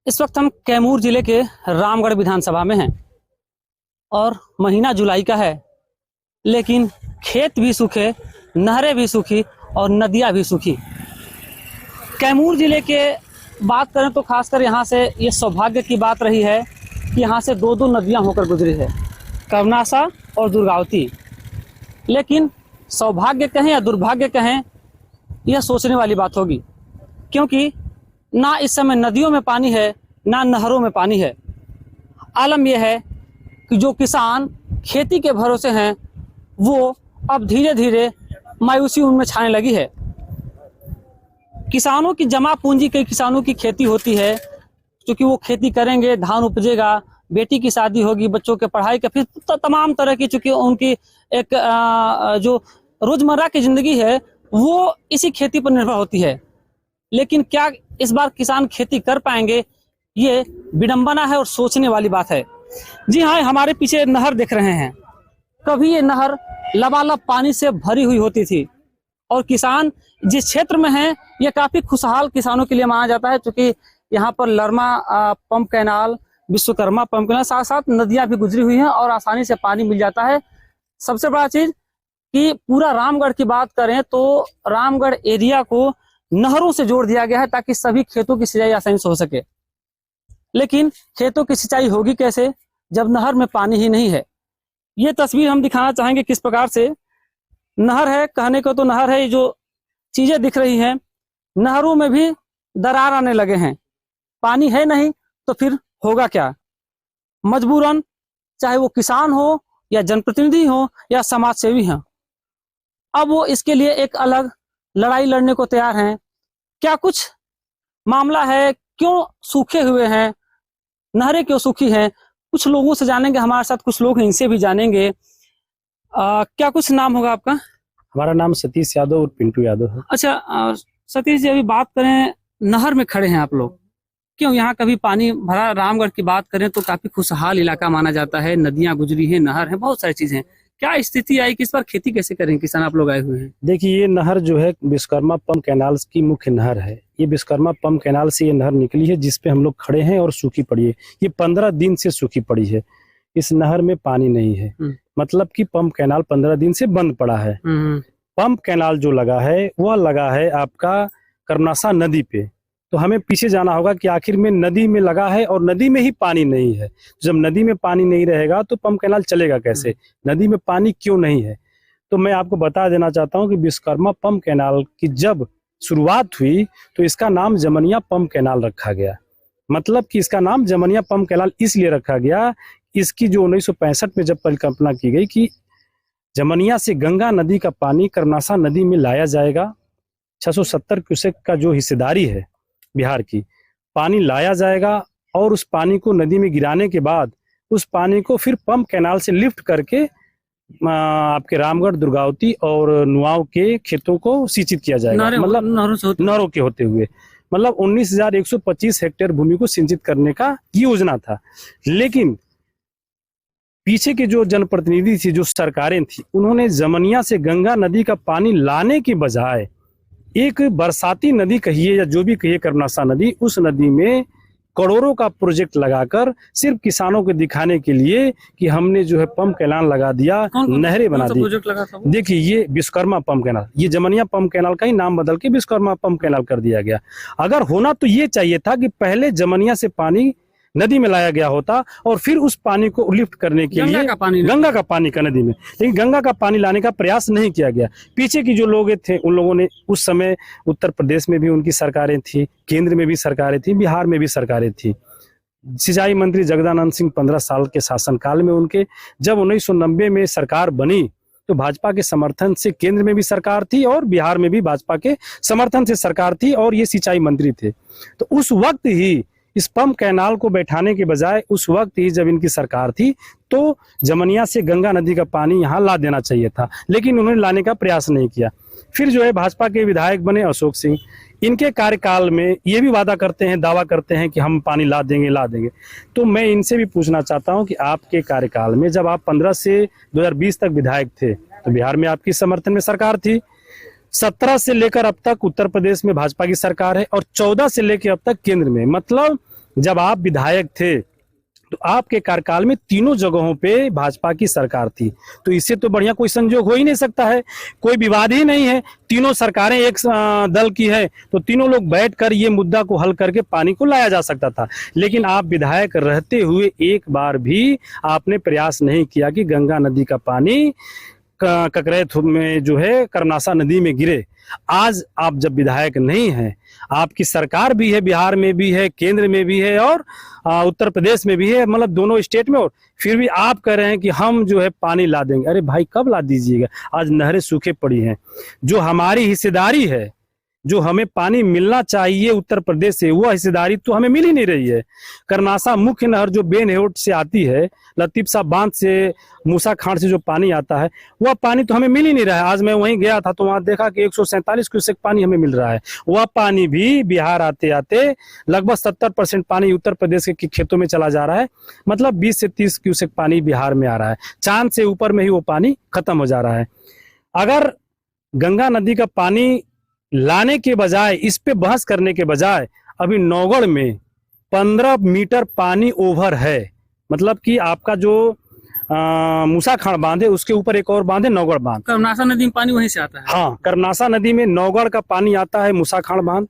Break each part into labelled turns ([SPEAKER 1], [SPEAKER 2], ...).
[SPEAKER 1] इस वक्त हम कैमूर जिले के रामगढ़ विधानसभा में हैं और महीना जुलाई का है, लेकिन खेत भी सूखे, नहरें भी सूखी और नदियां भी सूखी। कैमूर जिले के बात करें तो खासकर यहाँ से ये सौभाग्य की बात रही है कि यहाँ से दो दो नदियाँ होकर गुजरी है, कर्मनासा और दुर्गावती। लेकिन सौभाग्य कहें या दुर्भाग्य कहें, यह सोचने वाली बात होगी, क्योंकि ना इस समय नदियों में पानी है, ना नहरों में पानी है। आलम यह है कि जो किसान खेती के भरोसे हैं, वो अब धीरे धीरे मायूसी उनमें छाने लगी है। किसानों की जमा पूंजी, कई किसानों की खेती होती है, क्योंकि वो खेती करेंगे, धान उपजेगा, बेटी की शादी होगी, बच्चों के पढ़ाई का, फिर तमाम तरह की, चूंकि उनकी एक जो रोजमर्रा की जिंदगी है वो इसी खेती पर निर्भर होती है। लेकिन क्या इस बार किसान खेती कर पाएंगे, ये विडंबना है और सोचने वाली बात है। जी हाँ, हमारे पीछे नहर देख रहे हैं। कभी ये नहर लबालब पानी से भरी हुई होती थी और किसान जिस क्षेत्र में हैं, ये काफी खुशहाल किसानों के लिए माना जाता है, क्योंकि यहाँ पर Larma pump canal, Vishwakarma pump canal, साथ साथ नदियां भी गुजरी हुई हैं और आसानी से पानी मिल जाता है। सबसे बड़ा चीज कि पूरा रामगढ़ की बात करें तो रामगढ़ एरिया को नहरों से जोड़ दिया गया है, ताकि सभी खेतों की सिंचाई आसानी से हो सके। लेकिन खेतों की सिंचाई होगी कैसे जब नहर में पानी ही नहीं है। ये तस्वीर हम दिखाना चाहेंगे किस प्रकार से नहर है। कहने को तो नहर है, जो चीजें दिख रही हैं, नहरों में भी दरार आने लगे हैं। पानी है नहीं तो फिर होगा क्या। मजबूरन, चाहे वो किसान हो या जनप्रतिनिधि हो या समाज सेवी हैं, अब वो इसके लिए एक अलग लड़ाई लड़ने को तैयार हैं। क्या कुछ मामला है, क्यों सूखे हुए हैं, नहरें क्यों सूखी हैं, कुछ लोगों से जानेंगे। हमारे साथ कुछ लोग हैं, इनसे भी जानेंगे। क्या कुछ नाम होगा आपका?
[SPEAKER 2] हमारा नाम सतीश यादव और पिंटू यादव है।
[SPEAKER 1] अच्छा सतीश जी, अभी बात करें, नहर में खड़े हैं आप लोग, क्यों यहाँ कभी पानी भरा? रामगढ़ की बात करें तो काफी खुशहाल इलाका माना जाता है, नदियां गुजरी हैं, नहर है, बहुत सारी चीजें हैं। क्या स्थिति आई कि इस बार खेती कैसे करें किसान, आप लोग आए हुए हैं?
[SPEAKER 2] देखिए, ये नहर जो है विश्वकर्मा पंप कैनाल की मुख्य नहर है। ये विश्वकर्मा पंप कैनाल से ये नहर निकली है, जिसपे हम लोग खड़े हैं और सूखी पड़ी है। ये 15 दिन से सूखी पड़ी है। इस नहर में पानी नहीं है, मतलब कि पंप कैनाल 15 दिन से बंद पड़ा है। पंप कैनाल जो लगा है वह लगा है आपका कर्मनासा नदी पे। तो हमें पीछे जाना होगा कि आखिर में नदी में लगा है और नदी में ही पानी नहीं है। जब नदी में पानी नहीं रहेगा तो पंप कैनाल चलेगा कैसे? नदी में पानी क्यों नहीं है? तो मैं आपको बता देना चाहता हूं कि विश्वकर्मा पंप कैनाल की जब शुरुआत हुई तो इसका नाम जमनिया पंप कैनाल रखा गया। मतलब कि इसका नाम जमनिया पंप कैनाल इसलिए रखा गया, इसकी जो 1965 में जब परिकल्पना की गई कि जमनिया से गंगा नदी का पानी कर्मनासा नदी में लाया जाएगा, 670 क्यूसेक का जो हिस्सेदारी है बिहार की, पानी लाया जाएगा और उस पानी को नदी में गिराने के बाद उस पानी को फिर पंप कैनाल से लिफ्ट करके आपके रामगढ़, दुर्गावती और नुआव के खेतों को सिंचित किया जाएगा। मतलब नहरों के होते हुए, मतलब 19,125 हेक्टेयर भूमि को सिंचित करने का योजना था। लेकिन पीछे के जो जनप्रतिनिधि थी, जो सरकारें थी, उन्होंने जमनिया से गंगा नदी का पानी लाने के बजाय एक बरसाती नदी कहिए या जो भी कहिए, कर्मनासा नदी, उस नदी में करोड़ों का प्रोजेक्ट लगाकर सिर्फ किसानों को दिखाने के लिए कि हमने जो है पंप कैनाल लगा दिया, नहरें बना दी। देखिए, ये विश्वकर्मा पंप कैनाल, ये जमनिया पंप कैनाल का ही नाम बदल के विश्वकर्मा पंप कैनाल कर दिया गया। अगर होना तो ये चाहिए था कि पहले जमनिया से पानी नदी में लाया गया होता और फिर उस पानी को लिफ्ट करने के लिए गंगा का पानी का नदी में, लेकिन गंगा का पानी लाने का प्रयास नहीं किया गया। पीछे की जो लोग थे, उन लोगों ने उस समय उत्तर प्रदेश में भी उनकी सरकारें थी, केंद्र में भी सरकारें थी, बिहार में भी सरकारें थी। सिंचाई मंत्री जगदानंद सिंह 15 साल के शासनकाल में उनके, जब 1990 में सरकार बनी तो भाजपा के समर्थन से केंद्र में भी सरकार थी और बिहार में भी भाजपा के समर्थन से सरकार थी और ये सिंचाई मंत्री थे। तो उस वक्त ही इस पंप कैनाल को बैठाने के बजाय, उस वक्त ही जब इनकी सरकार थी, तो जमनिया से गंगा नदी का पानी यहाँ ला देना चाहिए था, लेकिन उन्होंने लाने का प्रयास नहीं किया। फिर जो है भाजपा के विधायक बने अशोक सिंह, इनके कार्यकाल में ये भी वादा करते हैं, दावा करते हैं कि हम पानी ला देंगे। तो मैं इनसे भी पूछना चाहता हूँ कि आपके कार्यकाल में जब आप 15 से 2020 तक विधायक थे तो बिहार में आपकी समर्थन में सरकार थी, 17 से लेकर अब तक उत्तर प्रदेश में भाजपा की सरकार है और 14 से लेकर अब तक केंद्र में, मतलब जब आप विधायक थे तो आपके कार्यकाल में तीनों जगहों पे भाजपा की सरकार थी, तो इससे तो बढ़िया कोई संजोग हो ही नहीं सकता है, कोई विवाद ही नहीं है। तीनों सरकारें एक दल की है, तो तीनों लोग बैठकर ये मुद्दा को हल करके पानी को लाया जा सकता था। लेकिन आप विधायक रहते हुए एक बार भी आपने प्रयास नहीं किया कि गंगा नदी का पानी ककरैत में जो है कर्मनासा नदी में गिरे। आज आप जब विधायक नहीं हैं, आपकी सरकार भी है, बिहार में भी है, केंद्र में भी है और उत्तर प्रदेश में भी है, मतलब दोनों स्टेट में, और फिर भी आप कह रहे हैं कि हम जो है पानी ला देंगे। अरे भाई कब ला दीजिएगा? आज नहरें सूखे पड़ी हैं, जो हमारी हिस्सेदारी है, जो हमें पानी मिलना चाहिए उत्तर प्रदेश से, वह हिस्सेदारी तो हमें मिल ही नहीं रही है। कर्नासा मुख्य नहर जो बेनहेट से आती है, लतीफ साहब बांध से, मूसा खाड़ से जो पानी आता है, वह पानी तो हमें मिल ही नहीं रहा है। आज मैं वहीं गया था तो वहां देखा कि 147 क्यूसेक पानी हमें मिल रहा है। वह पानी भी बिहार आते आते लगभग 70% पानी उत्तर प्रदेश के खेतों में चला जा रहा है। मतलब 20 से 30 क्यूसेक पानी बिहार में आ रहा है, चांद से ऊपर में ही वो पानी खत्म हो जा रहा है। अगर गंगा नदी का पानी लाने के बजाय, इस पे बहस करने के बजाय, अभी नौगढ़ में 15 मीटर पानी ओवर है। मतलब कि आपका जो मूसा खाड़ बांध है उसके ऊपर एक और बांध है, नौगढ़ बांध।
[SPEAKER 1] कर्मनासा नदी में पानी वहीं से आता है।
[SPEAKER 2] हाँ, कर्मनासा नदी में नौगढ़ का पानी आता है, मूसा खाड़ बांध,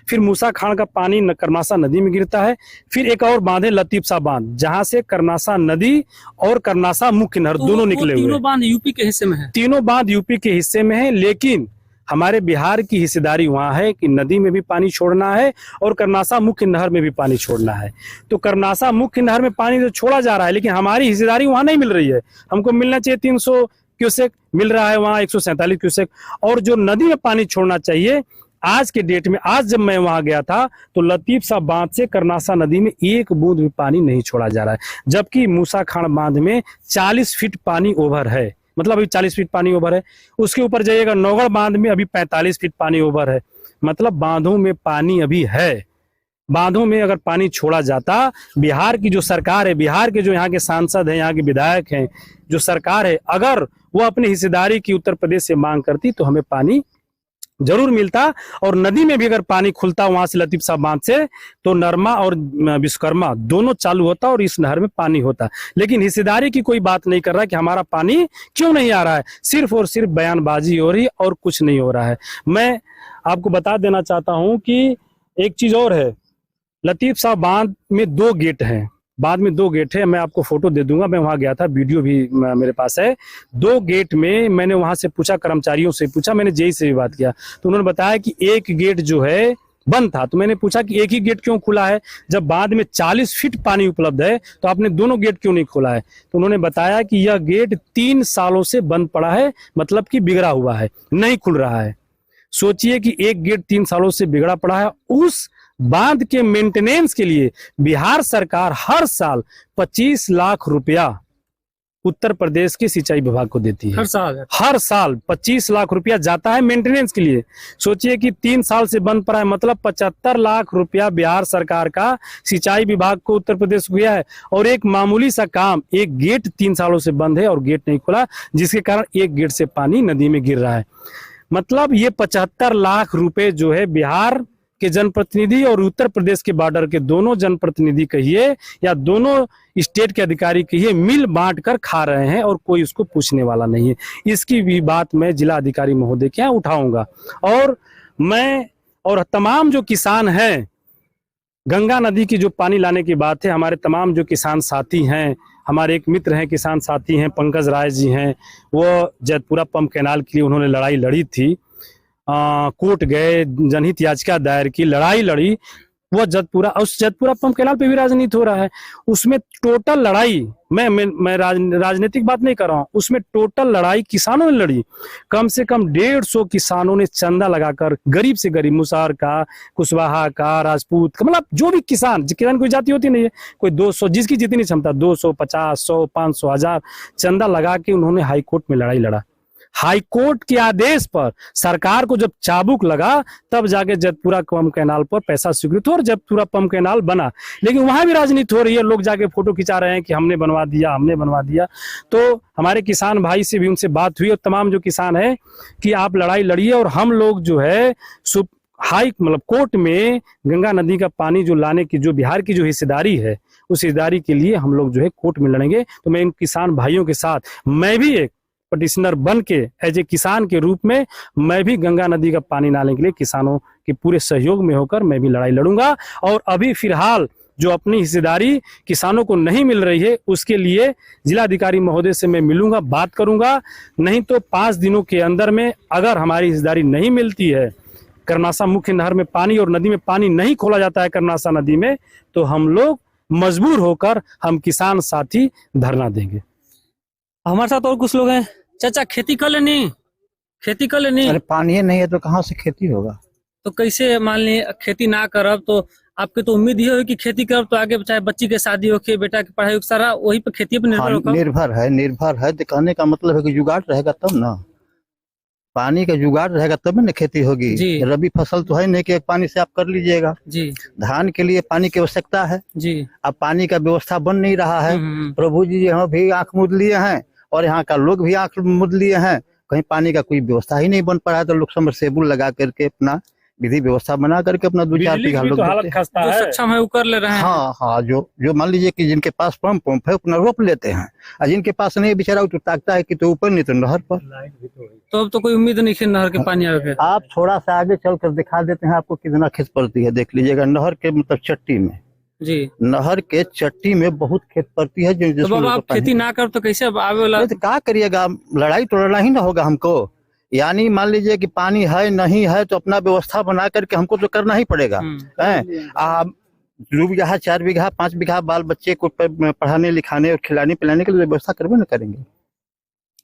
[SPEAKER 2] फिर मूसा खाड़ का पानी कर्मनासा नदी में गिरता है। फिर एक और बांध है लतीफ साहब बांध, जहां से कर्मनासा नदी और कर्मनासा मुख्य नहर दोनों निकले हुए।
[SPEAKER 1] तीनों बांध यूपी के हिस्से में है।
[SPEAKER 2] तीनों बांध यूपी के हिस्से में है, लेकिन हमारे बिहार की हिस्सेदारी वहां है कि नदी में भी पानी छोड़ना है और कर्मनासा मुख्य नहर में भी पानी छोड़ना है। तो कर्मनासा मुख्य नहर में पानी तो छोड़ा जा रहा है, लेकिन हमारी हिस्सेदारी वहां नहीं मिल रही है। हमको मिलना चाहिए 300 क्यूसेक, मिल रहा है वहां 147 क्यूसेक। और जो नदी में पानी छोड़ना चाहिए, आज के डेट में, आज जब मैं वहां गया था तो लतीफ साहब बांध से कर्मनासा नदी में एक बूंद भी पानी नहीं छोड़ा जा रहा है, जबकि मूसा खाड़ बांध में 40 फीट पानी ओवर है। मतलब अभी 40 फीट पानी ओवर है। उसके ऊपर जाइएगा नौगढ़ बांध में अभी 45 फीट पानी ओवर है। मतलब बांधों में पानी अभी है। बांधों में अगर पानी छोड़ा जाता, बिहार की जो सरकार है, बिहार के जो यहाँ के सांसद हैं, यहाँ के विधायक हैं, जो सरकार है, अगर वो अपनी हिस्सेदारी की उत्तर प्रदेश से मांग करती तो हमें पानी जरूर मिलता। और नदी में भी अगर पानी खुलता वहां से लतीफ साहब बांध से, तो नरमा और विश्वकर्मा दोनों चालू होता और इस नहर में पानी होता। लेकिन हिस्सेदारी की कोई बात नहीं कर रहा है कि हमारा पानी क्यों नहीं आ रहा है, सिर्फ और सिर्फ बयानबाजी हो रही है और कुछ नहीं हो रहा है। मैं आपको बता देना चाहता हूं कि एक चीज और है, लतीफ साहब बांध में 2 गेट हैं, बाद में 2 गेट है, मैं आपको फोटो दे दूंगा, मैं वहां गया था, वीडियो भी मेरे पास है। 2 गेट में मैंने वहां से पूछा, कर्मचारियों से पूछा, मैंने जेई से भी बात किया, तो उन्होंने बताया कि एक गेट जो है बंद था। तो मैंने पूछा कि एक ही गेट क्यों खुला है, जब बांध में 40 फीट पानी उपलब्ध है तो आपने दोनों गेट क्यों नहीं खोला है? तो उन्होंने बताया कि यह गेट 3 सालों से बंद पड़ा है, मतलब कि बिगड़ा हुआ है, नहीं खुल रहा है। सोचिए कि एक गेट 3 सालों से बिगड़ा पड़ा है। उस बांध के मेंटेनेंस के लिए बिहार सरकार हर साल 25 लाख रुपया उत्तर प्रदेश के सिंचाई विभाग को देती है। हर साल 25 लाख रुपया जाता है मेंटेनेंस के लिए। सोचिए कि 3 साल से बंद पड़ा है, मतलब 75 लाख रुपया बिहार सरकार का सिंचाई विभाग को उत्तर प्रदेश को गया है। और एक मामूली सा काम, एक गेट 3 सालों से बंद है और गेट नहीं खुला, जिसके कारण एक गेट से पानी नदी में गिर रहा है। मतलब ये 75 लाख रुपए जो है बिहार के जनप्रतिनिधि और उत्तर प्रदेश के बॉर्डर के दोनों जनप्रतिनिधि कहिए या दोनों स्टेट के अधिकारी कहिए, मिल बांट कर खा रहे हैं और कोई उसको पूछने वाला नहीं है। इसकी भी बात मैं जिला अधिकारी महोदय के यहाँ उठाऊंगा। और मैं और तमाम जो किसान हैं, गंगा नदी की जो पानी लाने की बात है, हमारे तमाम जो किसान साथी हैं, हमारे एक मित्र हैं, किसान साथी हैं, पंकज राय जी हैं, वो जैतपुरा पंप कैनाल के लिए उन्होंने लड़ाई लड़ी थी, कोर्ट गए, जनहित याचिका दायर की, लड़ाई लड़ी। वो उस जैतपुरा पंप कैनाल पे भी राजनीति हो रहा है। उसमें टोटल लड़ाई, मैं राजनीतिक बात नहीं कर रहा हूँ, उसमें टोटल लड़ाई किसानों ने लड़ी। कम से कम 150 किसानों ने चंदा लगाकर, गरीब से गरीब, मुसार का, कुशवाहा का, राजपूत का, मतलब जो भी किसान कोई जाति होती नहीं है, कोई 200, जिसकी जितनी क्षमता, 200, 50, 100, 500, 1000 चंदा लगा के उन्होंने हाईकोर्ट में लड़ाई लड़ा। हाईकोर्ट के आदेश पर सरकार को जब चाबुक लगा, तब जाके जैतपुरा पंप कैनाल पर पैसा स्वीकृत हो और जैतपुरा पंप कैनाल बना। लेकिन वहां भी राजनीति हो रही है, लोग जाके फोटो खिंचा रहे हैं कि हमने बनवा दिया, हमने बनवा दिया। तो हमारे किसान भाई से भी उनसे बात हुई और तमाम जो किसान है कि आप लड़ाई लड़िए और हम लोग जो है हाई मतलब कोर्ट में गंगा नदी का पानी जो लाने की जो बिहार की जो हिस्सेदारी है, उस हिस्सेदारी के लिए हम लोग जो है कोर्ट में लड़ेंगे। तो मैं इन किसान भाइयों के साथ मैं भी एक पटिशनर बन के एज ए किसान के रूप में मैं भी गंगा नदी का पानी लाने के लिए किसानों के पूरे सहयोग में होकर मैं भी लड़ाई लड़ूंगा। और अभी फिलहाल जो अपनी हिस्सेदारी किसानों को नहीं मिल रही है, उसके लिए जिलाधिकारी महोदय से मैं मिलूंगा, बात करूंगा। नहीं तो 5 दिनों के अंदर में अगर हमारी हिस्सेदारी नहीं मिलती है, कर्नासा मुख्य नहर में पानी और नदी में पानी नहीं खोला जाता है कर्नासा नदी में, तो हम लोग मजबूर होकर हम किसान साथी धरना देंगे।
[SPEAKER 1] हमारे साथ और कुछ लोग हैं। चाचा, खेती कर लेनी, खेती कर लेनी।
[SPEAKER 3] अरे पानी नहीं है तो कहाँ से खेती होगा?
[SPEAKER 1] तो कैसे मान ली खेती ना करब तो आपके तो उम्मीद ही हो कि खेती करब तो आगे चाहे बच्ची के शादी हो के बेटा की पढ़ाई हो, सारा वही पे खेती पे निर्भर होगा।
[SPEAKER 3] निर्भर है। तो कहने का मतलब है कि जुगाड़ रहेगा तब ना, पानी का जुगाड़ रहेगा तब ना खेती होगी। रबी फसल तो है नहीं कि एक पानी से आप कर लीजिएगा
[SPEAKER 1] जी।
[SPEAKER 3] धान के लिए पानी की आवश्यकता है
[SPEAKER 1] जी।
[SPEAKER 3] अब पानी का व्यवस्था बन नहीं रहा है। प्रभु जी यहाँ भी आंख मूंद लिए हैं और यहाँ का लोग भी आंख मूंद लिए हैं, कहीं पानी का कोई व्यवस्था ही नहीं बन पा रहा है। तो लोग समरसेबुल लगा करके अपना विधि व्यवस्था बना करके अपना 2-4 बीघा लोग
[SPEAKER 1] जो सक्षम है वो कर ले रहे हैं।
[SPEAKER 3] हाँ, जो मान लीजिए कि जिनके पास पंप है अपना रोप लेते हैं, और जिनके पास नहीं बेचारा तो ताकता है कि तो ऊपर नहीं तो नहर पर।
[SPEAKER 1] तो अब तो कोई उम्मीद नहीं है नहर के पानी आगे।
[SPEAKER 3] आप थोड़ा सा आगे चल कर दिखा देते हैं आपको कितना खेत पड़ती है, देख लीजिएगा। नहर के मतलब चट्टी में
[SPEAKER 1] जी,
[SPEAKER 3] नहर के चट्टी में बहुत खेत पड़ती है।
[SPEAKER 1] तो बाबा आप खेती ना कर तो कैसे अब आवे वाला?
[SPEAKER 3] तो क्या करिएगा, लड़ाई तो लड़ना ही ना होगा हमको। यानी मान लीजिए कि पानी है नहीं है तो अपना व्यवस्था बना करके हमको तो करना ही पड़ेगा। 2 बीघा 4 बीघा 5 बीघा बाल बच्चे को पढ़ाने लिखाने और खिलाने पिलाने के लिए व्यवस्था करबे न करेंगे।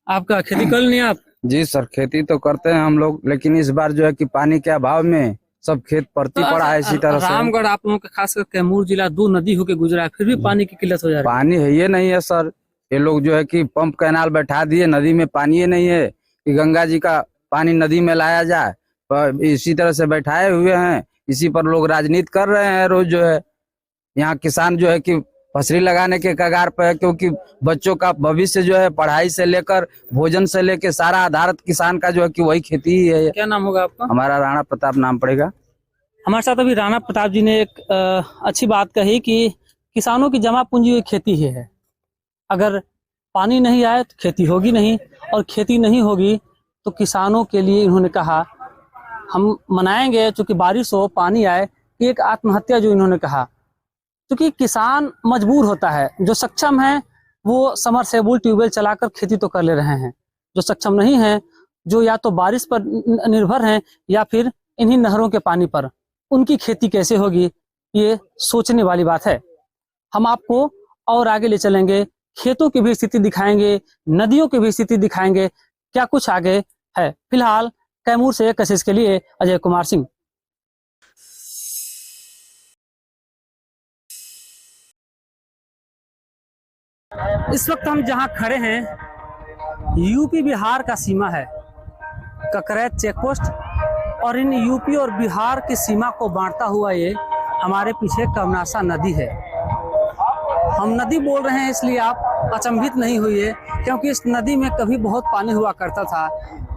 [SPEAKER 1] आपका खेती कर नहीं आप?
[SPEAKER 4] जी सर, खेती तो करते हैं हम लोग, लेकिन इस बार जो है कि पानी के अभाव में सब खेत परती पड़ा है। इसी तरह से
[SPEAKER 1] रामगढ़ आप लोगों का खासकर कैमूर जिला 2 नदी होके गुजरा है, फिर भी पानी की किल्लत हो जा रही है।
[SPEAKER 4] पानी है ये नहीं है सर, ये लोग जो है कि पंप कैनाल बैठा दिए, नदी में पानी नहीं है कि गंगा जी का पानी नदी में लाया जाए, पर इसी तरह से बैठाए हुए हैं। इसी पर लोग राजनीति कर रहे हैं रोज। जो है यहाँ किसान जो है कि फसली लगाने के कगार पर है, क्योंकि बच्चों का भविष्य जो है पढ़ाई से लेकर भोजन से लेकर सारा आधारित किसान का जो है कि वही खेती ही है।
[SPEAKER 1] क्या नाम होगा आपका?
[SPEAKER 4] हमारा राणा प्रताप नाम पड़ेगा।
[SPEAKER 1] हमारे साथ अभी राणा प्रताप जी ने एक अच्छी बात कही कि किसानों की जमा पूंजी खेती ही है। अगर पानी नहीं आए तो खेती होगी नहीं, और खेती नहीं होगी तो किसानों के लिए इन्होंने कहा हम मनाएंगे, चूंकि बारिश हो पानी आए, एक आत्महत्या जो इन्होंने कहा। क्योंकि किसान मजबूर होता है, जो सक्षम है वो समरसेबुल ट्यूबवेल चलाकर खेती तो कर ले रहे हैं, जो सक्षम नहीं है, जो या तो बारिश पर निर्भर हैं या फिर इन्हीं नहरों के पानी पर, उनकी खेती कैसे होगी, ये सोचने वाली बात है। हम आपको और आगे ले चलेंगे, खेतों की भी स्थिति दिखाएंगे, नदियों की भी स्थिति दिखाएंगे, क्या कुछ आगे है। फिलहाल कैमूर से कशिश के लिए अजय कुमार सिंह। इस वक्त हम जहां खड़े हैं, यूपी बिहार का सीमा है, ककरैत चेक पोस्ट, और इन यूपी और बिहार की सीमा को बांटता हुआ ये हमारे पीछे कर्नासा नदी है। हम नदी बोल रहे हैं इसलिए आप अचंभित नहीं हुई, क्योंकि इस नदी में कभी बहुत पानी हुआ करता था,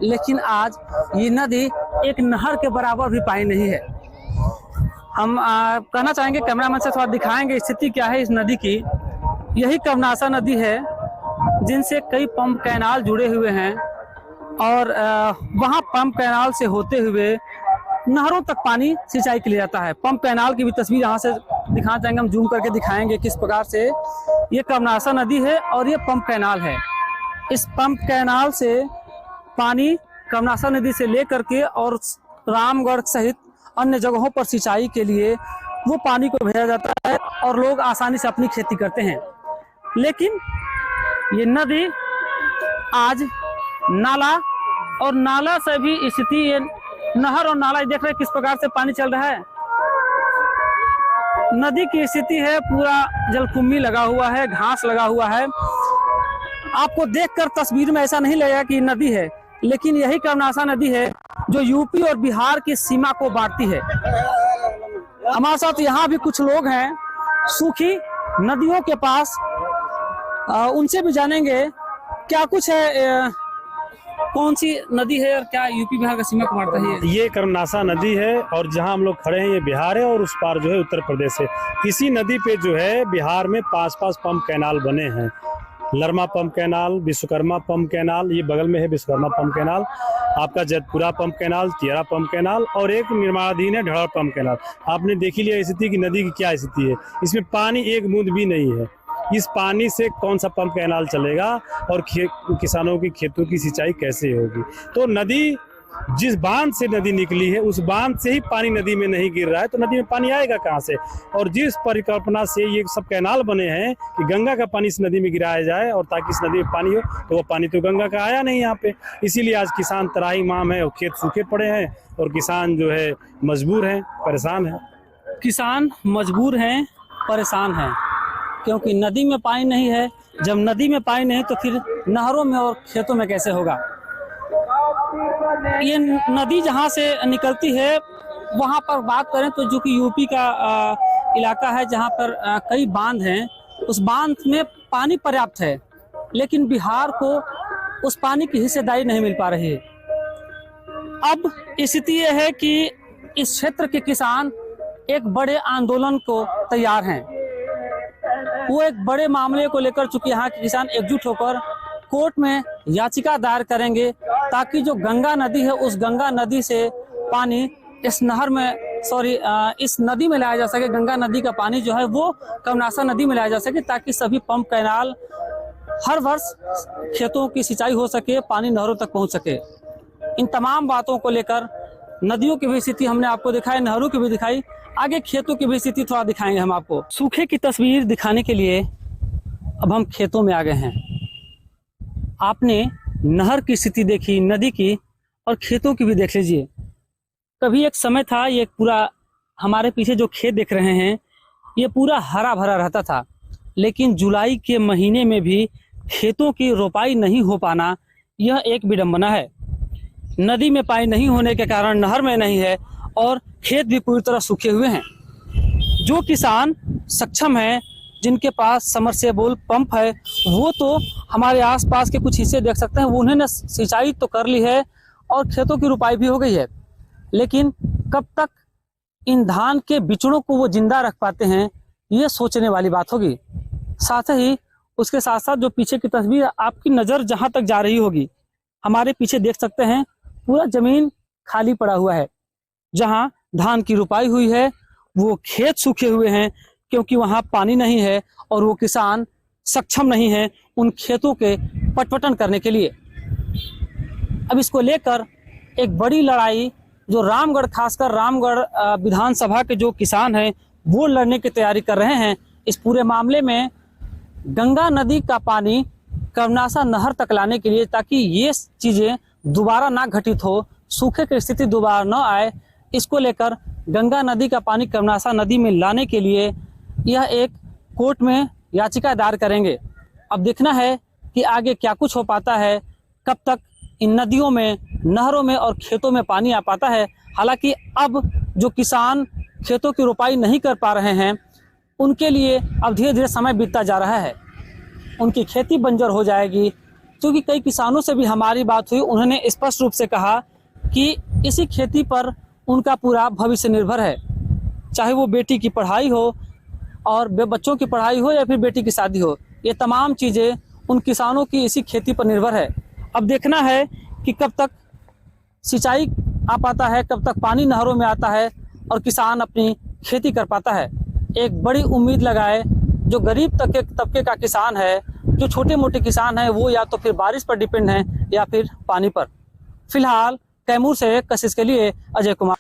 [SPEAKER 1] लेकिन आज ये नदी एक नहर के बराबर भी पानी नहीं है। हम कहना चाहेंगे, कैमरामैन से थोड़ा दिखाएंगे स्थिति क्या है इस नदी की। यही कर्नासा नदी है जिनसे कई पंप कैनाल जुड़े हुए हैं, और वहाँ पंप कैनाल से होते हुए नहरों तक पानी सिंचाई के लिए जाता है। पंप कैनाल की भी तस्वीर यहाँ से दिखाना चाहेंगे, हम जूम करके दिखाएंगे किस प्रकार से ये कर्नासा नदी है और ये पंप कैनाल है। इस पंप कैनाल से पानी कर्नासा नदी से ले करके और रामगढ़ सहित अन्य जगहों पर सिंचाई के लिए वो पानी को भेजा जाता है और लोग आसानी से अपनी खेती करते हैं। लेकिन ये नदी आज नाला, और नाला से भी स्थिति, ये नहर और नाला देख रहे किस प्रकार से पानी चल रहा है। नदी की स्थिति है, पूरा जलकुंभी लगा हुआ है, घास लगा हुआ है। आपको देखकर तस्वीर में ऐसा नहीं लगेगा कि नदी है, लेकिन यही कर्नासा नदी है जो यूपी और बिहार की सीमा को बांटती है। हमारे साथ यहाँ भी कुछ लोग हैं सूखी नदियों के पास, उनसे भी जानेंगे क्या कुछ है कौन सी नदी है और क्या यूपी बिहार का सीमा को बांटता है ये?
[SPEAKER 2] ये कर्मनासा नदी है और जहां हम लोग खड़े हैं ये बिहार है और उस पार जो है उत्तर प्रदेश है। इसी नदी पे जो है बिहार में 5 पंप कैनाल बने हैं। Larma pump canal, Vishwakarma pump canal, ये बगल में है विश्वकर्मा पंप कैनाल, आपका Jaitpura pump canal, Tiyara pump canal और एक निर्माणाधीन है ढड़र पंप कैनाल। आपने देखी लिया स्थिति कि नदी की क्या स्थिति है, इसमें पानी एक बूंद भी नहीं है। इस पानी से कौन सा पंप कैनाल चलेगा और किसानों की खेतों की सिंचाई कैसे होगी? तो नदी जिस बांध से नदी निकली है उस बांध से ही पानी नदी में नहीं गिर रहा है, तो नदी में पानी आएगा कहाँ से? और जिस परिकल्पना से ये सब कैनाल बने हैं कि गंगा का पानी इस नदी में गिराया जाए और ताकि इस नदी में पानी हो, तो वो पानी तो गंगा का आया नहीं यहाँ पे। इसीलिए आज किसान तराही माम है और खेत सूखे पड़े हैं और किसान जो है मजबूर हैं, परेशान हैं।
[SPEAKER 1] किसान मजबूर हैं, परेशान हैं, क्योंकि नदी में पानी नहीं है। जब नदी में पानी नहीं तो फिर नहरों में और खेतों में कैसे होगा? ये नदी जहाँ से निकलती है वहाँ पर बात करें तो जो कि यूपी का इलाका है जहाँ पर कई बांध हैं, उस बांध में पानी पर्याप्त है, लेकिन बिहार को उस पानी की हिस्सेदारी नहीं मिल पा रही है। अब स्थिति यह है कि इस क्षेत्र के किसान एक बड़े आंदोलन को तैयार हैं। वो एक बड़े मामले को लेकर चूंकि यहाँ के किसान एकजुट होकर कोर्ट में याचिका दायर करेंगे ताकि जो गंगा नदी है उस गंगा नदी से पानी इस नहर में इस नदी में लाया जा सके। गंगा नदी का पानी जो है वो कर्मनासा नदी में लाया जा सके ताकि सभी पंप कैनाल हर वर्ष खेतों की सिंचाई हो सके, पानी नहरों तक पहुंच सके। इन तमाम बातों को लेकर नदियों की भी स्थिति हमने आपको दिखाई, नहरों की भी दिखाई, आगे खेतों की भी स्थिति थोड़ा दिखाएंगे हम आपको। सूखे की तस्वीर दिखाने के लिए अब हम खेतों में आ गए हैं। आपने नहर की स्थिति देखी, नदी की, और खेतों की भी देख लीजिए। कभी एक समय था ये पूरा हमारे पीछे जो खेत देख रहे हैं ये पूरा हरा भरा रहता था, लेकिन जुलाई के महीने में भी खेतों की रोपाई नहीं हो पाना यह एक विडंबना है। नदी में पानी नहीं होने के कारण नहर में नहीं है और खेत भी पूरी तरह सूखे हुए हैं। जो किसान सक्षम हैं, जिनके पास समरसेबल पंप है, वो तो हमारे आसपास के कुछ हिस्से देख सकते हैं, वो उन्होंने सिंचाई तो कर ली है और खेतों की रुपाई भी हो गई है, लेकिन कब तक इन धान के बिचड़ों को वो जिंदा रख पाते हैं ये सोचने वाली बात होगी। साथ ही उसके साथ साथ जो पीछे की तस्वीर आपकी नज़र जहाँ तक जा रही होगी, हमारे पीछे देख सकते हैं पूरा जमीन खाली पड़ा हुआ है। जहाँ धान की रुपाई हुई है वो खेत सूखे हुए हैं क्योंकि वहाँ पानी नहीं है और वो किसान सक्षम नहीं है उन खेतों के पटपटन करने के लिए। अब इसको लेकर एक बड़ी लड़ाई जो रामगढ़, खासकर रामगढ़ विधानसभा के जो किसान हैं वो लड़ने की तैयारी कर रहे हैं। इस पूरे मामले में गंगा नदी का पानी कर्मनासा नहर तक लाने के लिए, ताकि ये चीज़ें दोबारा ना घटित हो, सूखे की स्थिति दोबारा न आए, इसको लेकर गंगा नदी का पानी कर्मनासा नदी में लाने के लिए यह एक कोर्ट में याचिका दायर करेंगे। अब देखना है कि आगे क्या कुछ हो पाता है, कब तक इन नदियों में, नहरों में और खेतों में पानी आ पाता है। हालांकि अब जो किसान खेतों की रोपाई नहीं कर पा रहे हैं उनके लिए अब धीरे धीरे समय बीतता जा रहा है, उनकी खेती बंजर हो जाएगी। क्योंकि कई किसानों से भी हमारी बात हुई, उन्होंने स्पष्ट रूप से कहा कि इसी खेती पर उनका पूरा भविष्य निर्भर है, चाहे वो बेटी की पढ़ाई हो और बच्चों की पढ़ाई हो या फिर बेटी की शादी हो, ये तमाम चीज़ें उन किसानों की इसी खेती पर निर्भर है। अब देखना है कि कब तक सिंचाई आ पाता है, कब तक पानी नहरों में आता है और किसान अपनी खेती कर पाता है। एक बड़ी उम्मीद लगाए जो गरीब तबके का किसान है, जो छोटे मोटे किसान हैं, वो या तो फिर बारिश पर डिपेंड हैं या फिर पानी पर। फिलहाल कैमूर से कशिश के लिए अजय कुमार।